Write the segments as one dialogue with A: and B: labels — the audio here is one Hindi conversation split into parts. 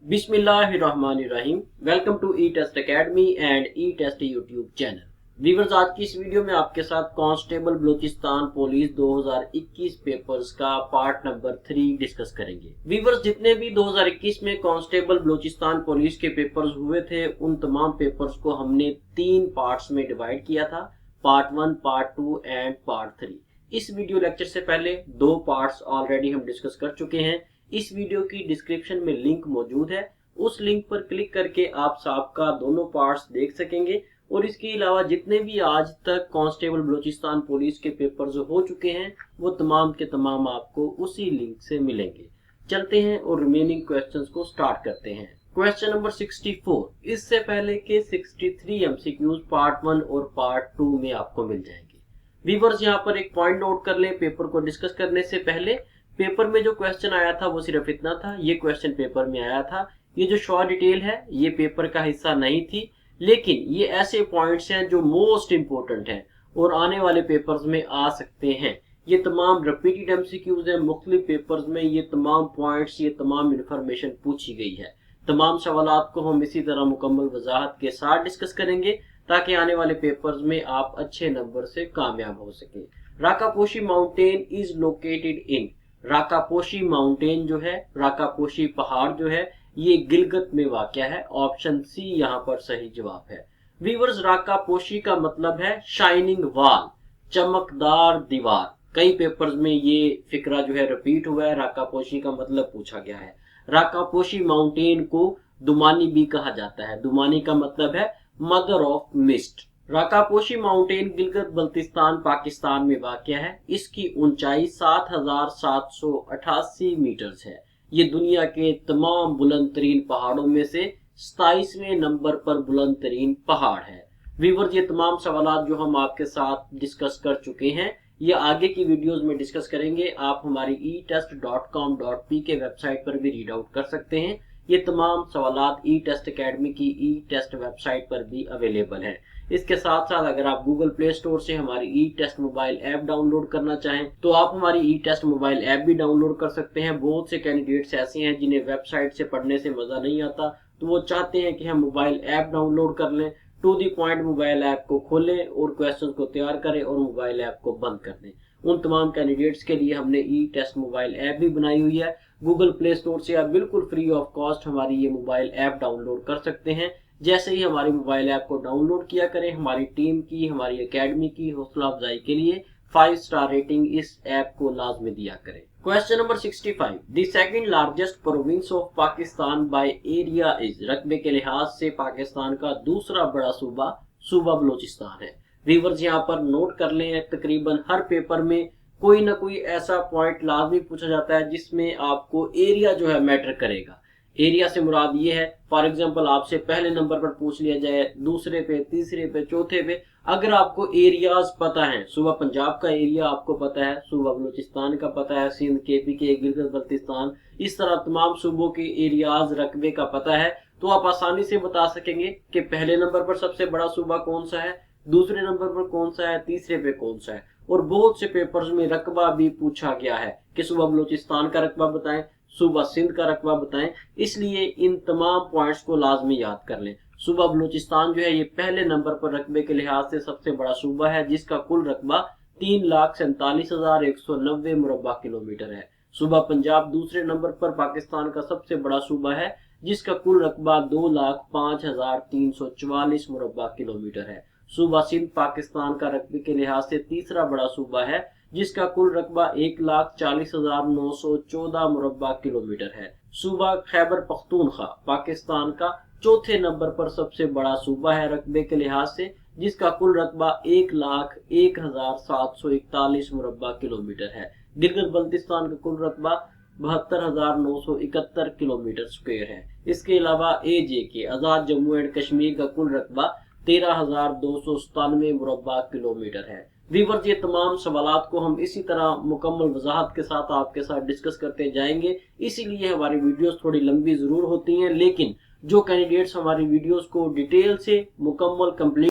A: बिस्मिल्लाहिर्रहमानिर्रहीम। Welcome to E test academy and E test YouTube channel. Viewers, आज की इस वीडियो में आपके साथ कांस्टेबल बलूचिस्तान पुलिस 2021 पेपर्स का पार्ट नंबर 3 डिस्कस करेंगे। वीवर्स, जितने भी 2021 में कांस्टेबल बलूचिस्तान पुलिस के पेपर्स हुए थे उन तमाम पेपर्स को हमने 3 पार्ट्स में डिवाइड किया था, पार्ट 1, पार्ट 2 एंड पार्ट 3। इस वीडियो लेक्चर से पहले 2 पार्ट्स ऑलरेडी हम डिस्कस कर चुके हैं। इस वीडियो की डिस्क्रिप्शन में लिंक मौजूद है, उस लिंक पर क्लिक करके आप सबका दोनों पार्ट्स देख सकेंगे। और इसके अलावा जितने भी आज तक कांस्टेबल बलूचिस्तान पुलिस के पेपर्स हो चुके हैं वो तमाम के तमाम आपको उसी लिंक से मिलेंगे। चलते हैं और रिमेनिंग क्वेश्चंस को स्टार्ट करते हैं। क्वेश्चन नंबर 64, इससे पहले के 63 एमसीक्यूज पार्ट 1 और पार्ट 2 में आपको मिल जाएंगे। व्यूअर्स, यहाँ पर एक पॉइंट नोट कर लें, पेपर को डिस्कस करने से पहले पेपर में जो क्वेश्चन आया था वो सिर्फ इतना था, ये क्वेश्चन पेपर में आया था। ये जो शॉर्ट डिटेल है ये पेपर का हिस्सा नहीं थी, लेकिन ये ऐसे पॉइंट्स हैं जो मोस्ट इंपोर्टेंट हैं और आने वाले पेपर्स में आ सकते हैं। ये तमाम रिपीटेड एमसीक्यूज हैं, मुख्तलिफ पेपर्स में ये तमाम पॉइंट्स, ये तमाम इंफॉर्मेशन पूछी गई है। तमाम सवालात को हम इसी तरह मुकम्मल वजाहत के साथ डिस्कस करेंगे ताकि आने वाले पेपर्स में आप अच्छे नंबर से कामयाब हो सके। Rakaposhi mountain is located in, Rakaposhi mountain जो है, राकापोशी पहाड़ जो है, ये गिलगित में वाक़या है। ऑप्शन सी यहाँ पर सही जवाब है। व्यूअर्स, राकापोशी का मतलब है शाइनिंग वॉल, चमकदार दीवार। कई पेपर्स में ये फिक्रा जो है रिपीट हुआ है, राकापोशी का मतलब पूछा गया है। राकापोशी माउंटेन को दुमानी भी कहा जाता है। दुमानी का मतलब है mother of mist. Rakaposhi mountain Gilgit Baltistan Pakistan में वाक़या है। इसकी ऊंचाई 7788 मीटर है। ये दुनिया के तमाम बुलंद तरीन पहाड़ों में से 27वें नंबर पर बुलंद तरीन पहाड़ है। व्यूअर्स, ये तमाम सवालात जो हम आपके साथ डिस्कस कर चुके हैं ये आगे की वीडियोस में डिस्कस करेंगे। आप हमारी etest.com.p के वेबसाइट पर भी रीड आउट कर सकते हैं। ये तमाम सवालात ई टेस्ट अकेडमी की ई टेस्ट वेबसाइट पर भी अवेलेबल है। इसके साथ साथ अगर आप गूगल प्ले स्टोर से हमारी ई टेस्ट मोबाइल ऐप डाउनलोड करना चाहें तो आप हमारी ई टेस्ट मोबाइल ऐप भी डाउनलोड कर सकते हैं। बहुत से कैंडिडेट्स ऐसे हैं जिन्हें वेबसाइट से पढ़ने से मजा नहीं आता, तो वो चाहते हैं कि हम मोबाइल ऐप डाउनलोड कर लें। To the point mobile app को खोलें और क्वेश्चन को तैयार करें और मोबाइल ऐप को बंद कर दें। उन तमाम कैंडिडेट्स के लिए हमने ई टेस्ट मोबाइल ऐप भी बनाई हुई है। गूगल प्ले स्टोर से आप बिल्कुल फ्री ऑफ कॉस्ट हमारी ये मोबाइल ऐप डाउनलोड कर सकते हैं। जैसे ही हमारी मोबाइल ऐप को डाउनलोड किया करें, हमारी टीम की, हमारी एकेडमी की हौसला अफजाई के लिए 5 स्टार रेटिंग इस ऐप को लाजमी दिया करें। Question number 65, the second largest province of Pakistan by area is, रकबे के लिहाज से पाकिस्तान का दूसरा बड़ा सूबा सूबा बलूचिस्तान है। व्यूअर्स, यहाँ पर नोट कर लें, तकरीबन हर पेपर में कोई ना कोई ऐसा पॉइंट लाजमी पूछा जाता है जिसमें आपको एरिया जो है मैटर करेगा। एरिया से मुराद ये है, फॉर एग्जांपल आपसे पहले नंबर पर पूछ लिया जाए, दूसरे पे, तीसरे पे, चौथे पे, अगर आपको एरियाज पता है, सूबा पंजाब का एरिया आपको पता है, सूबा बलूचिस्तान का पता है, सिंध, केपी के, गिलगित बल्तिस्तान, इस तरह तमाम सूबों के एरियाज रकबे का पता है, तो आप आसानी से बता सकेंगे कि पहले नंबर पर सबसे बड़ा सूबा कौन सा है, दूसरे नंबर पर कौन सा है, तीसरे पे कौन सा है। और बहुत से पेपर्स में रकबा भी पूछा गया है कि सूबा बलूचिस्तान का रकबा बताएं, सूबा सिंध का रकबा बताएं। इसलिए इन तमाम पॉइंट्स को लाजमी याद कर लें। सूबा बलूचिस्तान जो है ये पहले नंबर पर रकबे के लिहाज से सबसे बड़ा सूबा है, जिसका कुल रकबा 3,47,190 मुरब्बा किलोमीटर है। सूबा पंजाब दूसरे नंबर पर पाकिस्तान का सबसे बड़ा सूबा है, जिसका कुल रकबा 2,05,344 मुरब्बा किलोमीटर है। सूबा सिंध पाकिस्तान का रकबे के लिहाज से तीसरा बड़ा सूबा है, जिसका कुल रकबा 1,40,914 मुरब्बा किलोमीटर है। सूबा खैबर पख्तूनख्वा पाकिस्तान का चौथे नंबर पर सबसे बड़ा सूबा है रकबे के लिहाज से, जिसका कुल रकबा 1,01,741 मुरब्बा किलोमीटर है। गिलगित बल्तिस्तान का कुल रकबा 72,971 किलोमीटर स्क्वायर है। इसके अलावा AJK Azad Jammu and Kashmir का कुल रकबा 13,297 मुरब्बा किलोमीटर है। व्यूअर्स, ये तमाम सवालात को हम इसी तरह मुकम्मल वजाहत के साथ आपके साथ डिस्कस करते जाएंगे। इसीलिए हमारी वीडियोस थोड़ी लंबी जरूर होती हैं, लेकिन जो कैंडिडेट्स हमारी वीडियोस को डिटेल से मुकम्मल complete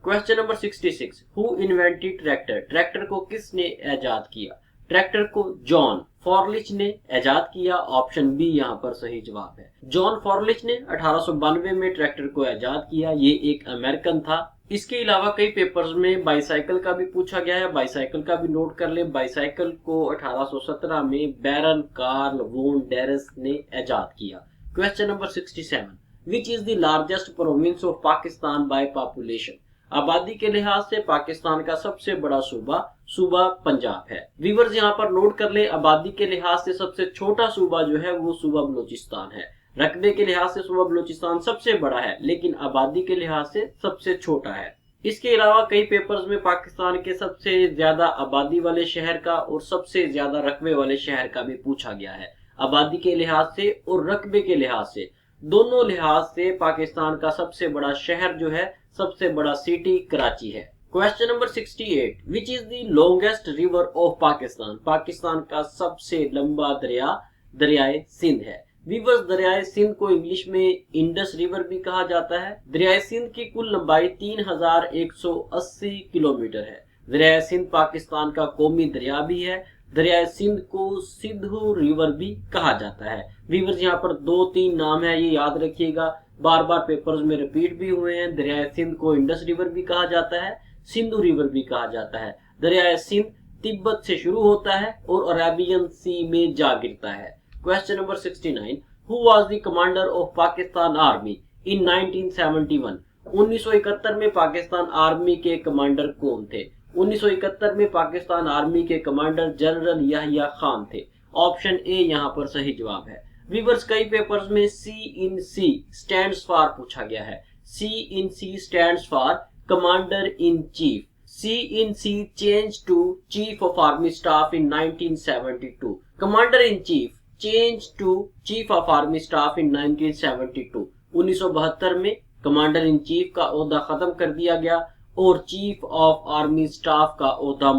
A: question number 66, who invented tractor, tractor को किसने इजाद किया? ट्रैक्टर को जॉन फॉरलिच ने इजाद किया। ऑप्शन बी यहाँ पर सही जवाब है। जॉन फॉरलिच ने 1892 में ट्रैक्टर को इजाद किया। ये एक अमेरिकन था। इसके अलावा कई पेपर्स में बाईसाइकिल का भी पूछा गया है, बाईसाइकिल का भी नोट कर ले। बाईसाइकिल को 1817 में बैरन कार्ल वोन डेरेस ने इजाद किया। Question number 67, which is the largest province of Pakistan by population? आबादी के लिहाज से पाकिस्तान का सबसे बड़ा सूबा पंजाब है। व्यूअर्स यहाँ पर नोट कर ले, आबादी के लिहाज से सबसे छोटा सूबा जो है वो सूबा बलूचिस्तान है। रकबे के लिहाज से सूबा बलूचिस्तान सबसे बड़ा है, लेकिन आबादी के लिहाज से सबसे छोटा है। इसके अलावा कई पेपर्स में पाकिस्तान के सबसे ज्यादा आबादी वाले शहर का और सबसे ज्यादा रकबे वाले शहर का भी पूछा गया है। आबादी के लिहाज से और रकबे के लिहाज से, दोनों लिहाज से पाकिस्तान का सबसे बड़ा शहर जो है, सबसे बड़ा सिटी कराची है। Question number 68, which is the longest river of Pakistan? Pakistan का सबसे लंबा दरियाए सिंध है। विवर्स, दरियाए सिंध को इंग्लिश में इंडस रिवर भी कहा जाता है। दरियाए सिंध की कुल लंबाई 3180 किलोमीटर है। दरियाए सिंध पाकिस्तान का कौमी दरिया भी है। दरियाए सिंध को सिंधु रिवर भी कहा जाता है। विवर्स, यहाँ पर 2-3 नाम है, ये याद रखिएगा, बार बार पेपर्स में रिपीट भी हुए हैं। दरियाए सिंध को इंडस रिवर भी कहा जाता है, सिंधु रिवर भी कहा जाता है। दरियाए सिंध तिब्बत से शुरू होता है और अरेबियन सी में जा गिरता है। Question number 69, who was the commander of Pakistan army इन 1971? 1971 में पाकिस्तान आर्मी के कमांडर कौन थे? 1971 में पाकिस्तान आर्मी के कमांडर जनरल याहिया खान थे। ऑप्शन ए यहाँ पर सही जवाब है। व्यूअर्स, कई पेपर्स में CINC स्टैंड्स फॉर पूछा गया है। CINC stands for commander in chief. CINC changed to Chief of Army Staff in 1972. Commander in Chief changed to Chief of Army Staff in 1972. 1972 में कमांडर इन चीफ का ओहदा खत्म कर दिया गया और चीफ ऑफ आर्मी स्टाफ का ओहदा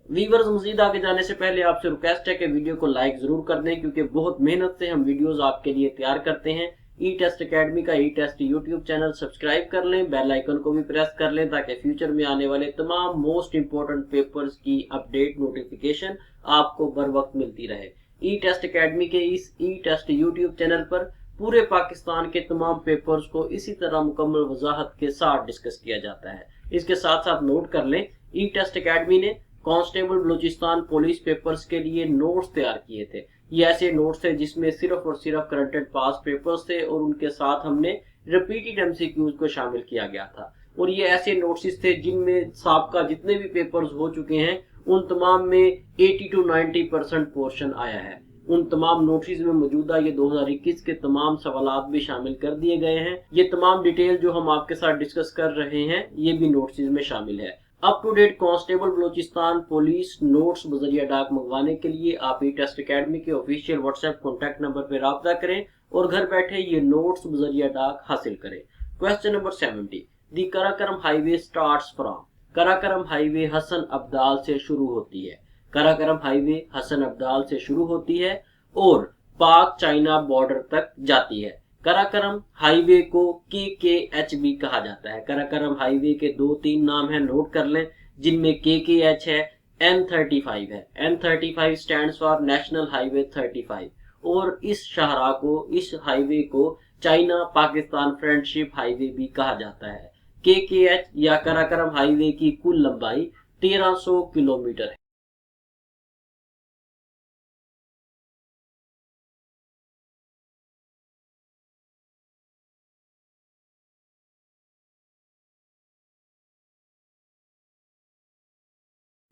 A: वीवर्स, मजीद आगे जाने से पहले आपसे रिक्वेस्ट है कि वीडियो को लाइक जरूर कर दें, क्योंकि बहुत मेहनत से हम वीडियोस आपके लिए तैयार करते हैं। ई टेस्ट अकेडमी का ई टेस्ट यूट्यूब चैनल सब्सक्राइब कर लें, बेल आइकन को भी प्रेस कर लें, ताकि फ्यूचर में आने वाले तमाम मोस्ट इंपोर्टेंट पेपर्स की अपडेट नोटिफिकेशन आपको बर वक्त मिलती रहे। ई टेस्ट अकेडमी के इस ई टेस्ट यूट्यूब चैनल पर पूरे पाकिस्तान के तमाम पेपर्स को इसी तरह मुकम्मल वजाहत के साथ डिस्कस किया जाता है। इसके साथ साथ नोट कर लें, ई टेस्ट अकेडमी ने कांस्टेबल बलूचिस्तान पुलिस पेपर्स के लिए नोट्स तैयार किए थे। ये ऐसे नोट्स थे जिसमें सिर्फ और सिर्फ करंट एंड पास पेपर्स थे और उनके साथ हमने रिपीटेड MCQs को शामिल किया गया था। और ये ऐसे नोट्स थे जिनमें साबका जितने भी पेपर्स हो चुके हैं उन तमाम में 80 to 90% पोर्शन आया है। उन तमाम नोटिस में मौजूदा ये 2021 के तमाम सवालात भी शामिल कर दिए गए हैं। ये तमाम डिटेल जो हम आपके साथ डिस्कस कर रहे हैं ये भी नोटिस में शामिल है। Up to date constable Balochistan police notes बजरिया डाक मंगवाने के लिए आप ई टेस्ट अकेडमी के ऑफिशियल व्हाट्सएप कॉन्टैक्ट नंबर पर राब्ता करें और घर बैठे ये नोट्स बजरिया डाक हासिल करें। Question number 70, the Karakoram highway starts from? Karakoram highway Hasan Abdal से शुरू होती है। कराकरम हाईवे हसन अब्दाल से शुरू होती है और पाक चाइना बॉर्डर तक जाती है। कराकरम हाईवे को KKH भी कहा जाता है। कराकरम हाईवे के 2-3 नाम है, नोट कर लें, जिनमें KKH है, N35 है। N35 stands for national highway 35 और इस हाईवे को चाइना पाकिस्तान फ्रेंडशिप हाईवे भी कहा जाता है। KKH या कराकरम हाईवे की कुल लंबाई 1300 किलोमीटर है।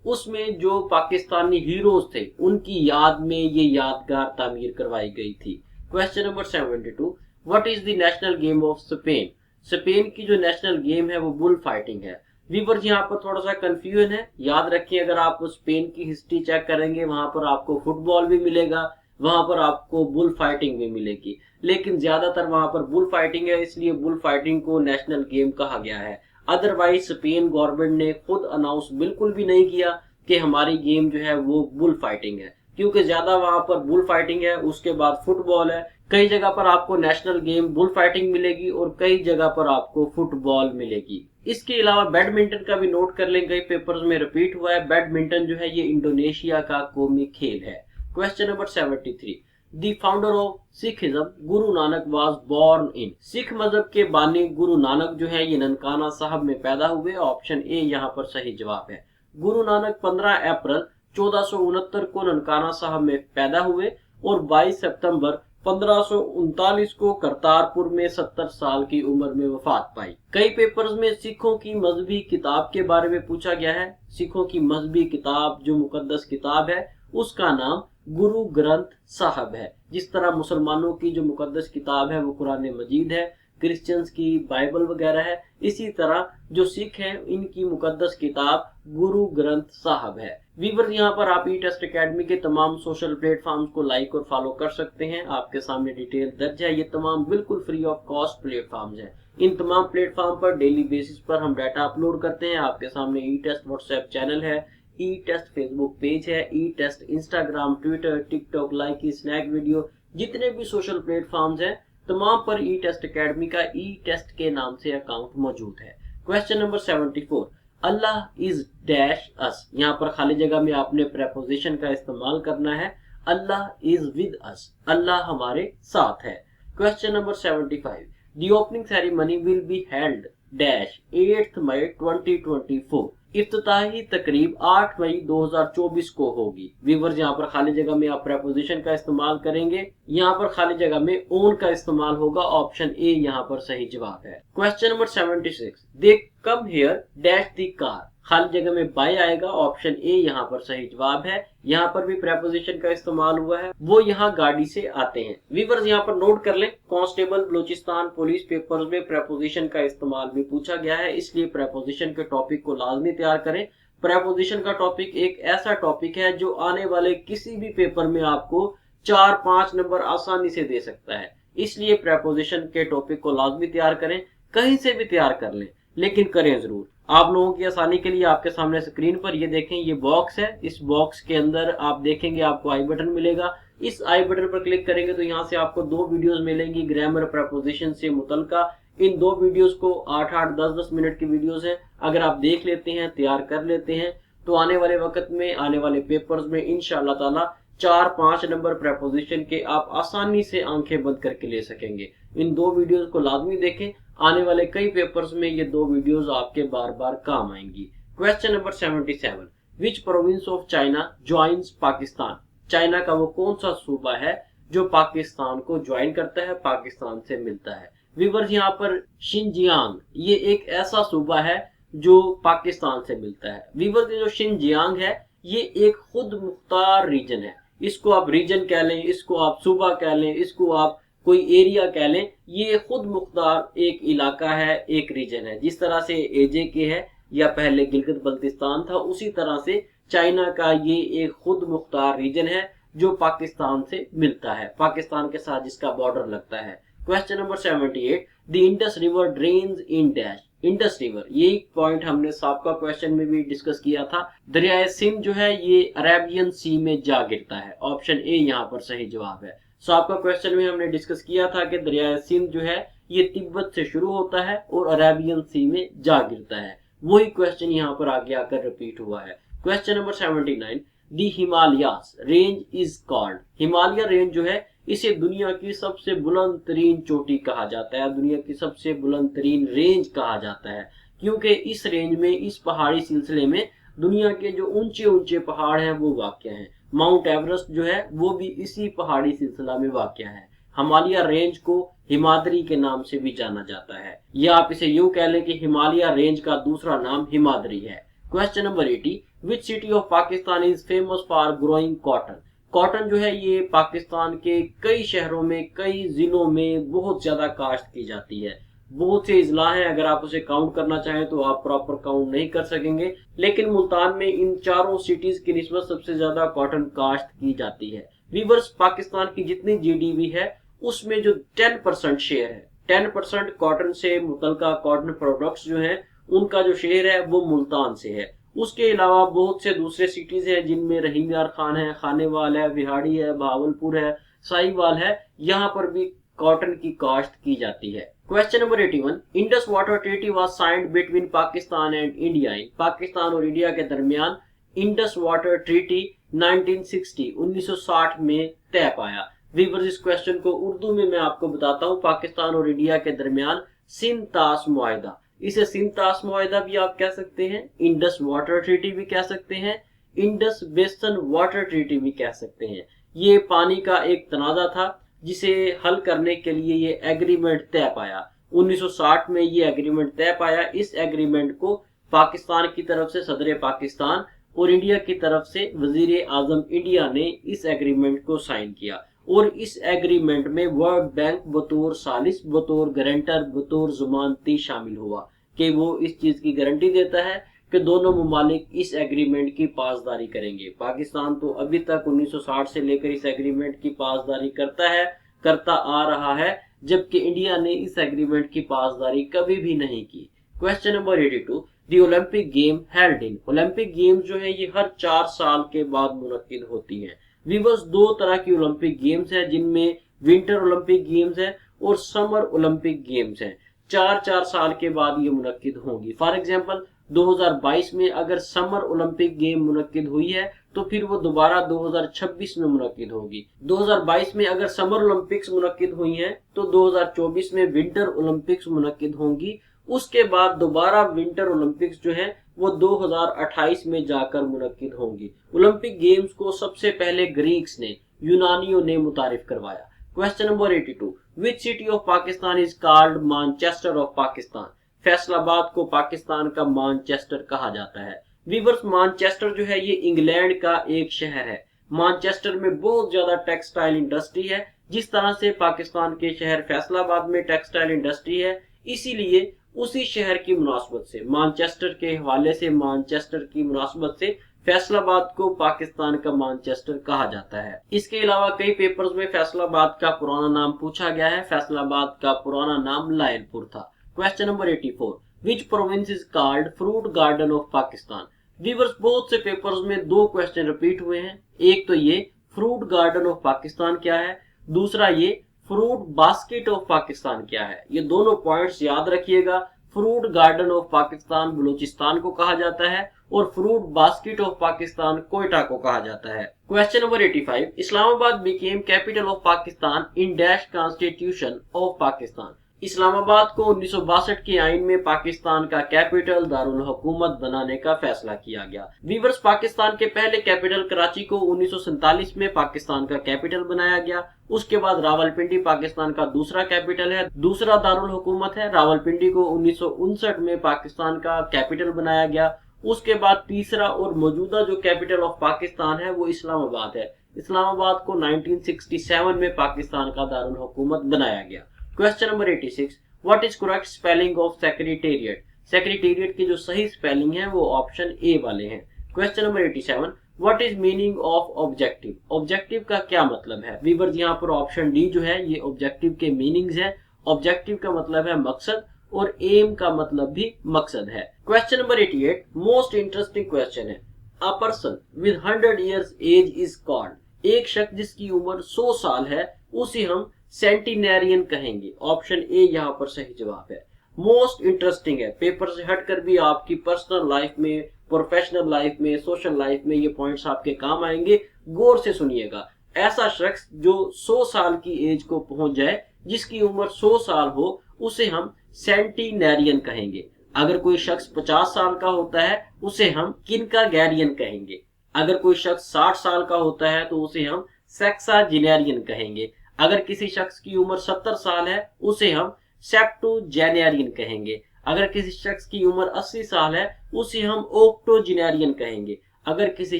A: उसमें जो पाकिस्तानी हीरोज थे उनकी याद में ये यादगार तामीर करवाई गई थी। Question number 72, what is the national game of Spain? Spain की जो नेशनल गेम है वो बुल फाइटिंग है। व्यूअर्स यहाँ पर थोड़ा सा कंफ्यूजन है, याद रखिए अगर आप स्पेन की हिस्ट्री चेक करेंगे वहां पर आपको फुटबॉल भी मिलेगा, वहां पर आपको बुल फाइटिंग भी मिलेगी, लेकिन ज्यादातर वहां पर बुल फाइटिंग है, इसलिए बुल फाइटिंग को नेशनल गेम कहा गया है। अदरवाइज स्पेन गवर्नमेंट ने खुद अनाउंस बिल्कुल भी नहीं किया कि हमारी गेम जो है वो बुल फाइटिंग है, क्योंकि ज्यादा वहां पर बुल फाइटिंग है, उसके बाद फुटबॉल है। कई जगह पर आपको नेशनल गेम बुल फाइटिंग मिलेगी और कई जगह पर आपको फुटबॉल मिलेगी। इसके अलावा बैडमिंटन का भी नोट कर लेंगे, पेपर्स में रिपीट हुआ है। बैडमिंटन जो है ये इंडोनेशिया का कौमी खेल है। Question number 73, the founder of Sikhism Guru Nanak was born in? Sikh मजहब के बानी गुरु नानक जो है ये ननकाना साहब में पैदा हुए। ऑप्शन ए यहाँ पर सही जवाब है। गुरु नानक 15 अप्रैल 1469 को ननकाना साहब में पैदा हुए और 22 सितंबर 1539 को करतारपुर में 70 साल की उम्र में वफात पाई। कई पेपर्स में सिखों की मजहबी किताब के बारे में पूछा गया है। सिखों की मजहबी किताब जो मुकद्दस किताब है उसका नाम गुरु ग्रंथ साहब है। जिस तरह मुसलमानों की जो मुकद्दस किताब है वो कुरान मजीद है, क्रिश्चियंस की बाइबल वगैरह है, इसी तरह जो सिख हैं इनकी मुकद्दस किताब गुरु ग्रंथ साहब है। वीवर यहाँ पर आप ई टेस्ट एकेडमी के तमाम सोशल प्लेटफॉर्म्स को लाइक और फॉलो कर सकते हैं। आपके सामने डिटेल दर्ज है, ये तमाम बिल्कुल फ्री ऑफ कॉस्ट प्लेटफॉर्म्स हैं। इन तमाम प्लेटफॉर्म पर डेली बेसिस पर हम डाटा अपलोड करते हैं। आपके सामने ई टेस्ट व्हाट्सएप चैनल है, ई टेस्ट फेसबुक पेज है, ई टेस्ट इंस्टाग्राम, ट्विटर, टिकटॉक, लाइकी, स्नैक वीडियो, जितने भी सोशल प्लेटफॉर्म्स हैं तमाम पर ई टेस्ट एकेडमी का ई टेस्ट के नाम से अकाउंट मौजूद है। Question number 74, Allah is dash us? यहाँ पर खाली जगह में आपने प्रेपोजिशन का इस्तेमाल करना है। अल्लाह इज विद अस, अल्लाह हमारे साथ है। Question number 75, the opening ceremony will be held dash 8 मई 2024? इफ्तिताही तकरीब 8 मई 2024 को होगी। व्यूअर्स यहाँ पर खाली जगह में आप प्रेपोजिशन का इस्तेमाल करेंगे, यहाँ पर खाली जगह में ओन का इस्तेमाल होगा। ऑप्शन ए यहाँ पर सही जवाब है। Question number 76, they come here dash the car? खाली जगह में बाय आएगा। ऑप्शन ए यहाँ पर सही जवाब है। यहाँ पर भी प्रेपोजिशन का इस्तेमाल हुआ है, वो यहाँ गाड़ी से आते हैं। व्यूअर्स यहाँ पर नोट कर लें, कांस्टेबल बलूचिस्तान पुलिस पेपर्स में प्रेपोजिशन का इस्तेमाल भी पूछा गया है, इसलिए प्रेपोजिशन के टॉपिक को लाजमी तैयार करें। प्रेपोजिशन का टॉपिक एक ऐसा टॉपिक है जो आने वाले किसी भी पेपर में आपको 4-5 नंबर आसानी से दे सकता है, इसलिए प्रेपोजिशन के टॉपिक को लाजमी तैयार करें। कहीं से भी तैयार कर लें, लेकिन करें जरूर। आप लोगों की आसानी के लिए आपके सामने स्क्रीन पर ये देखें, ये बॉक्स है। इस बॉक्स के अंदर आप देखेंगे आपको आई बटन मिलेगा। इस आई बटन पर क्लिक करेंगे तो यहाँ से आपको 2 वीडियोस मिलेंगी ग्रामर प्रेपोजिशन से मुतल्लिका। इन 2 वीडियोस को 8-8, 10-10 मिनट की वीडियोस हैं। अगर आप देख लेते हैं, तैयार कर लेते हैं, तो आने वाले वक्त में, आने वाले पेपर्स में इंशाअल्लाह ताला 4-5 नंबर प्रेपोजिशन के आप आसानी से आंखें बंद करके ले सकेंगे। इन 2 वीडियोस को लाजमी देखें, आने वाले कई पेपर्स में ये 2 वीडियोस आपके बार बार काम आएंगी। Question number 77, which province of China joins Pakistan? China का वो कौन सा सूबा है जो पाकिस्तान को ज्वाइन करता है, पाकिस्तान से मिलता है? व्यूअर्स यहाँ पर शिनजियांग, ये एक ऐसा सूबा है जो पाकिस्तान से मिलता है। व्यूअर्स ये जो शिनजियांग है ये एक खुद मुख्तार रीजन है। इसको आप रीजन कह लें, इसको आप सूबा कह लें, इसको आप कोई एरिया कह लें, ये खुद मुख्तार एक इलाका है, एक रीजन है। जिस तरह से एजे के है या पहले गिलगित बल्तिस्तान था, उसी तरह से चाइना का ये एक खुद मुख्तार रीजन है जो पाकिस्तान से मिलता है, पाकिस्तान के साथ जिसका बॉर्डर लगता है। Question number 78, the Indus river drains in dash? Indus river, ये पॉइंट हमने साबका क्वेश्चन में भी डिस्कस किया था। दरियाए सिंध जो है ये अरेबियन सी में जा गिरता है। ऑप्शन ए यहाँ पर सही जवाब है। साबका क्वेश्चन में हमने डिस्कस किया था कि दरियाए सिंध जो है ये तिब्बत से शुरू होता है और अरेबियन सी में जा गिरता है। वही क्वेश्चन यहाँ पर आगे आकर रिपीट हुआ है। Question number 79, the Himalayas range is called? Himalaya range जो है इसे दुनिया की सबसे बुलंद तरीन चोटी कहा जाता है, दुनिया की सबसे बुलंद तरीन रेंज कहा जाता है, क्योंकि इस रेंज में, इस पहाड़ी सिलसिले में दुनिया के जो ऊंचे ऊंचे पहाड़ हैं वो वाक़ हैं। माउंट एवरेस्ट जो है वो भी इसी पहाड़ी सिलसिला में वाक़ है। हिमालय रेंज को हिमाद्री के नाम से भी जाना जाता है, या आप इसे यूं कह लें कि हिमालय रेंज का दूसरा नाम हिमाद्री है। Question number 80, which city of Pakistan is famous for growing cotton. Cotton जो है ये पाकिस्तान के कई शहरों में, कई जिलों में बहुत ज्यादा काश्त की जाती है। बहुत से इजला हैं, अगर आप उसे काउंट करना चाहें तो आप प्रॉपर काउंट नहीं कर सकेंगे, लेकिन मुल्तान में इन चारों सिटीज की निस्बत सबसे ज्यादा कॉटन काश्त की जाती है। वीवर्स, पाकिस्तान की जितनी जीडीपी है उसमें जो 10% शेयर है, 10% कॉटन से मुतल्लिका कॉटन प्रोडक्ट्स जो हैं उनका जो शेयर है वो मुल्तान से है। उसके अलावा बहुत से दूसरे सिटीज हैं जिनमें रहीम यार खान है, खानेवाल है, बिहाड़ी है, भावलपुर है, साहिवाल है, यहाँ पर भी कॉटन की काश्त की जाती है। Question number 81, Indus water treaty was signed between Pakistan and India. Pakistan और इंडिया के दरमियान इंडस वाटर ट्रीटी 1960 में तय पाया। वीवर्स, इस क्वेश्चन को उर्दू में मैं आपको बताता हूँ। पाकिस्तान और इंडिया के दरमियान सिंध तास मुआहिदा, इसे सिंध तास मुआहिदा भी आप कह सकते हैं, इंडस वाटर ट्रीटी भी कह सकते हैं, इंडस बेसिन वाटर ट्रीटी भी कह सकते हैं। ये पानी का एक तनाजा था जिसे हल करने के लिए ये एग्रीमेंट तय पाया। 1960 में ये एग्रीमेंट तय पाया। इस एग्रीमेंट को पाकिस्तान की तरफ से सदर पाकिस्तान और इंडिया की तरफ से वजीर आजम इंडिया ने इस एग्रीमेंट को साइन किया, और इस एग्रीमेंट में वर्ल्ड बैंक बतौर सालिस, बतौर गारंटर, बतौर जमानती शामिल हुआ कि वो इस चीज की गारंटी देता है कि दोनों मुमालिक इस एग्रीमेंट की पासदारी करेंगे। पाकिस्तान तो अभी तक 1960 से लेकर इस एग्रीमेंट की पासदारी करता आ रहा है, जबकि इंडिया ने इस एग्रीमेंट की पासदारी कभी भी नहीं की। Question number 82, the Olympic game held in. Olympic games जो है ये हर 4 साल के बाद मुनक्किद होती है। वीवर्स, दो तरह की ओलंपिक गेम्स है, जिनमें विंटर ओलंपिक गेम्स है और समर ओलंपिक गेम्स है। 4 साल के बाद ये मुनक्किद होंगी। फॉर एग्जांपल 2022 में अगर समर ओलंपिक गेम मुनक्किद हुई है तो फिर वो दोबारा 2026 में मुनक्किद होगी। 2022 में अगर समर ओलंपिक्स मुनक्किद हुई हैं तो 2024 में विंटर ओलंपिक्स मुनक्किद होंगी। उसके बाद दोबारा विंटर ओलंपिक्स जो है वो 2028 में जाकर मुनक्किद होंगी। ओलंपिक गेम्स को सबसे पहले ग्रीक्स ने, यूनानियों ने मुतारिफ करवाया। Question number 82, which city of Pakistan is called Manchester of Pakistan. Faisalabad को पाकिस्तान का मैनचेस्टर कहा जाता है। वीवर्स, मैनचेस्टर जो है ये इंग्लैंड का एक शहर है। मैनचेस्टर में बहुत ज्यादा टेक्सटाइल इंडस्ट्री है। जिस तरह से पाकिस्तान के शहर फैसलाबाद में टेक्सटाइल इंडस्ट्री है, इसीलिए उसी शहर की मुनासबत से, मैनचेस्टर के हवाले से, मैनचेस्टर की मुनासबत से फैसलाबाद को पाकिस्तान का मैनचेस्टर कहा जाता है। इसके अलावा कई पेपर्स में फैसलाबाद का पुराना नाम पूछा गया है। फैसलाबाद का पुराना नाम लायलपुर था। Question number 84, which province is called fruit garden of Pakistan. Viewers, बहुत से पेपर्स में दो क्वेश्चन रिपीट हुए हैं। एक तो ये फ्रूट गार्डन ऑफ पाकिस्तान क्या है, दूसरा ये फ्रूट बास्केट ऑफ पाकिस्तान क्या है। ये दोनों पॉइंट्स याद रखिएगा। Fruit garden of Pakistan Balochistan को कहा जाता है और fruit basket of Pakistan Quetta को कहा जाता है। Question number 85, Islamabad became capital of Pakistan in dash constitution of Pakistan. Islamabad को 1962 के आइन में पाकिस्तान का कैपिटल दारुल हुकूमत बनाने का फैसला किया गया। वीवर्स, पाकिस्तान के पहले कैपिटल कराची को 1947 में पाकिस्तान का कैपिटल बनाया गया। उसके बाद रावलपिंडी पाकिस्तान का दूसरा कैपिटल है, दूसरा दारुल हुकूमत है। रावलपिंडी को 1959 में पाकिस्तान का कैपिटल बनाया गया। उसके बाद तीसरा और मौजूदा जो कैपिटल ऑफ पाकिस्तान है वो इस्लामाबाद है। इस्लामाबाद को 1967 में पाकिस्तान का दारुल हुकूमत बनाया गया। Question number 86, what is correct spelling of secretariat. Secretariat की जो सही स्पेलिंग है वो ऑप्शन ए वाले हैं। Question number 87, what is meaning of objective. Objective का क्या मतलब है। वीवर्स, यहाँ पर ऑप्शन डी जो है ये ऑब्जेक्टिव के मीनिंग्स है। ऑब्जेक्टिव का मतलब है मकसद और एम का मतलब भी मकसद है। Question number 88, most interesting question है। A person with 100 years age is called. एक शख्स जिसकी उम्र 100 साल है उसे हम सेंटिनेरियन कहेंगे। ऑप्शन ए यहाँ पर सही जवाब है। मोस्ट इंटरेस्टिंग है, पेपर से हटकर भी आपकी पर्सनल लाइफ में, प्रोफेशनल लाइफ में, सोशल लाइफ में ये पॉइंट्स आपके काम आएंगे। गौर से सुनिएगा। ऐसा शख्स जो 100 साल की एज को पहुंच जाए, जिसकी उम्र 100 साल हो, उसे हम सेंटिनेरियन कहेंगे। अगर कोई शख्स 50 साल का होता है उसे हम किनकागेरियन कहेंगे। अगर कोई शख्स 60 साल का होता है तो उसे हम सेक्साजेनेरियन कहेंगे। अगर किसी शख्स की उम्र 70 साल है उसे हम सेप्टुजेनेरियन कहेंगे। अगर किसी शख्स की उम्र 80 साल है उसे हम ऑक्टोजेनेरियन कहेंगे। अगर किसी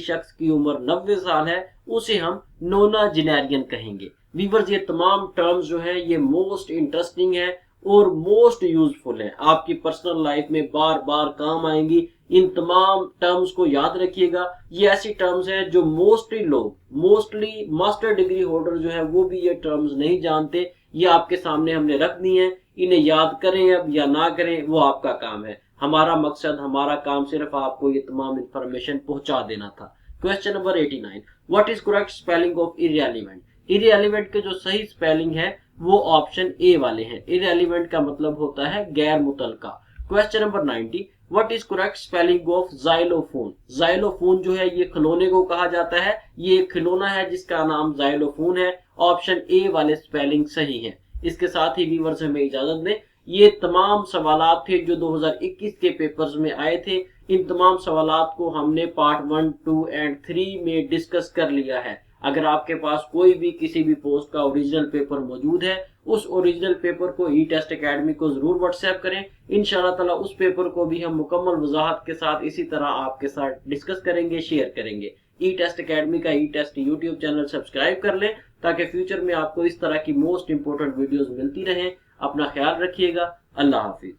A: शख्स की उम्र 90 साल है उसे हम नोनाजेनेरियन कहेंगे। वीवर्स, ये तमाम टर्म्स जो है ये मोस्ट इंटरेस्टिंग है और मोस्ट यूजफुल है, आपकी पर्सनल लाइफ में बार बार काम आएंगी। इन तमाम टर्म्स को याद रखिएगा। ये ऐसी टर्म्स हैं जो मोस्टली मास्टर डिग्री होल्डर जो है वो भी ये टर्म्स नहीं जानते। ये आपके सामने हमने रख दी हैं, इन्हें याद करें अब या ना करें वो आपका काम है। हमारा मकसद, हमारा काम सिर्फ आपको ये तमाम इंफॉर्मेशन पहुंचा देना था। Question number 89, what is correct spelling of irrelevant? Irrelevant के जो सही स्पेलिंग है वो ऑप्शन ए वाले हैं। इररेलेवेंट का मतलब होता है गैर मुतलका। Question number 90, what is correct spelling of xylophone? Xylophone जो है ये खिलौने को कहा जाता है, ये एक खिलौना है जिसका नाम जाइलोफोन है। ऑप्शन ए वाले स्पेलिंग सही है। इसके साथ ही व्यूअर्स हमें इजाजत दें। ये तमाम सवालात थे जो 2021 के पेपर्स में आए थे। इन तमाम सवालात को हमने पार्ट 1, 2 एंड 3 में डिस्कस कर लिया है। अगर आपके पास कोई भी किसी भी पोस्ट का ओरिजिनल पेपर मौजूद है, उस ओरिजिनल पेपर को ई टेस्ट एकेडमी को जरूर व्हाट्सएप करें। इंशाल्लाह ताला उस पेपर को भी हम मुकम्मल वजाहत के साथ इसी तरह आपके साथ डिस्कस करेंगे, शेयर करेंगे। ई टेस्ट एकेडमी का ई टेस्ट यूट्यूब चैनल सब्सक्राइब कर लें ताकि फ्यूचर में आपको इस तरह की मोस्ट इंपोर्टेंट वीडियोस मिलती रहें। अपना ख्याल रखिएगा। अल्लाह हाफिज।